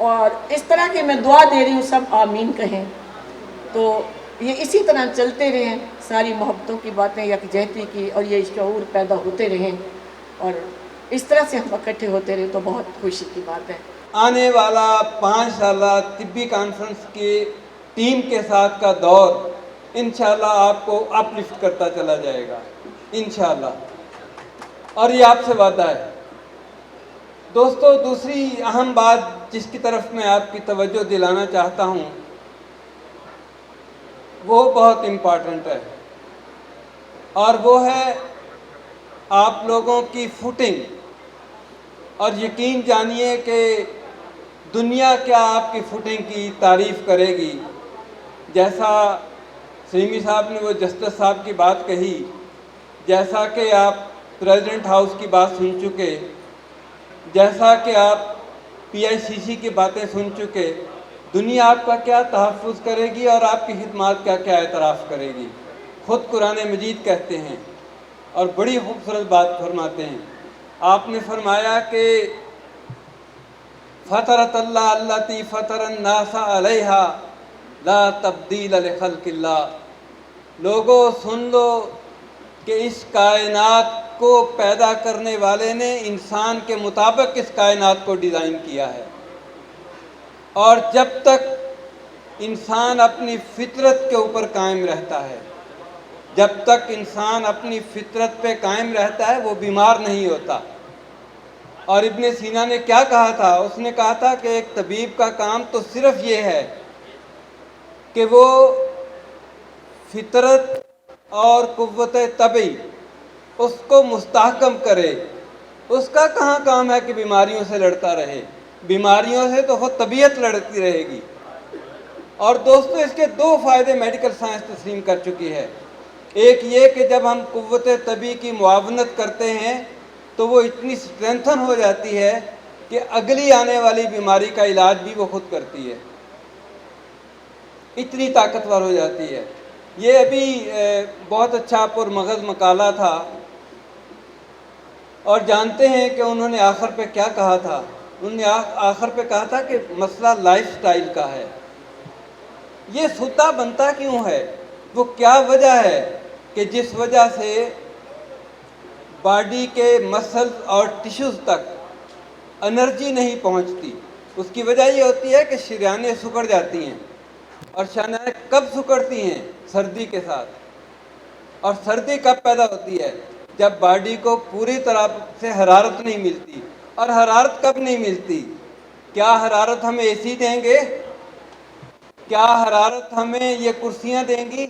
اور اس طرح کے میں دعا دے رہی ہوں، سب آمین کہیں۔ تو یہ اسی طرح چلتے رہیں، ساری محبتوں کی باتیں یکجہتی کی، اور یہ شعور پیدا ہوتے رہیں، اور اس طرح سے ہم اکٹھے ہوتے رہیں تو بہت خوشی کی بات ہے۔ آنے والا 5 سالہ طبی کانفرنس کی ٹیم کے ساتھ کا دور انشاءاللہ آپ کو اپ لفٹ کرتا چلا جائے گا انشاءاللہ، اور یہ آپ سے وعدہ ہے۔ دوستو، دوسری اہم بات جس کی طرف میں آپ کی توجہ دلانا چاہتا ہوں وہ بہت امپارٹنٹ ہے، اور وہ ہے آپ لوگوں کی فوٹنگ۔ اور یقین جانیے کہ دنیا کیا آپ کی فوٹنگ کی تعریف کرے گی۔ جیسا سلیمی صاحب نے وہ جسٹس صاحب کی بات کہی، جیسا کہ آپ پریزیڈنٹ ہاؤس کی بات سن چکے، جیسا کہ آپ PICC کی باتیں سن چکے، دنیا آپ کا کیا تحفظ کرے گی اور آپ کی خدمات کا کیا اعتراف کرے گی۔ خود قرآن مجید کہتے ہیں اور بڑی خوبصورت بات فرماتے ہیں۔ آپ نے فرمایا کہ فطرت اللہ التی فطر الناس علیہا لا تبدیل لخلق اللہ۔ لوگوں سن لو کہ اس کائنات کو پیدا کرنے والے نے انسان کے مطابق اس کائنات کو ڈیزائن کیا ہے، اور جب تک انسان اپنی فطرت کے اوپر قائم رہتا ہے، جب تک انسان اپنی فطرت پہ قائم رہتا ہے وہ بیمار نہیں ہوتا۔ اور ابن سینا نے کیا کہا تھا؟ اس نے کہا تھا کہ ایک طبیب کا کام تو صرف یہ ہے کہ وہ فطرت اور قوت طبعی اس کو مستحکم کرے۔ اس کا کہاں کام ہے کہ بیماریوں سے لڑتا رہے؟ بیماریوں سے تو خود طبیعت لڑتی رہے گی۔ اور دوستو، اس کے دو فائدے میڈیکل سائنس تسلیم کر چکی ہے۔ ایک یہ کہ جب ہم قوت طبعی کی معاونت کرتے ہیں تو وہ اتنی سٹرینتھن ہو جاتی ہے کہ اگلی آنے والی بیماری کا علاج بھی وہ خود کرتی ہے، اتنی طاقتور ہو جاتی ہے۔ یہ ابھی بہت اچھا پرمغز مقالہ تھا، اور جانتے ہیں کہ انہوں نے آخر پہ کیا کہا تھا؟ انہوں نے آخر پہ کہا تھا کہ مسئلہ لائف سٹائل کا ہے۔ یہ سوتا بنتا کیوں ہے؟ وہ کیا وجہ ہے کہ جس وجہ سے باڈی کے مسلز اور ٹیشوز تک انرجی نہیں پہنچتی؟ اس کی وجہ یہ ہوتی ہے کہ شریانیں سکڑ جاتی ہیں، اور شریانیں کب سکڑتی ہیں؟ سردی کے ساتھ۔ اور سردی کب پیدا ہوتی ہے؟ جب باڈی کو پوری طرح سے حرارت نہیں ملتی۔ اور حرارت کب نہیں ملتی؟ کیا حرارت ہمیں اے سی دیں گے؟ کیا حرارت ہمیں یہ کرسیاں دیں گی؟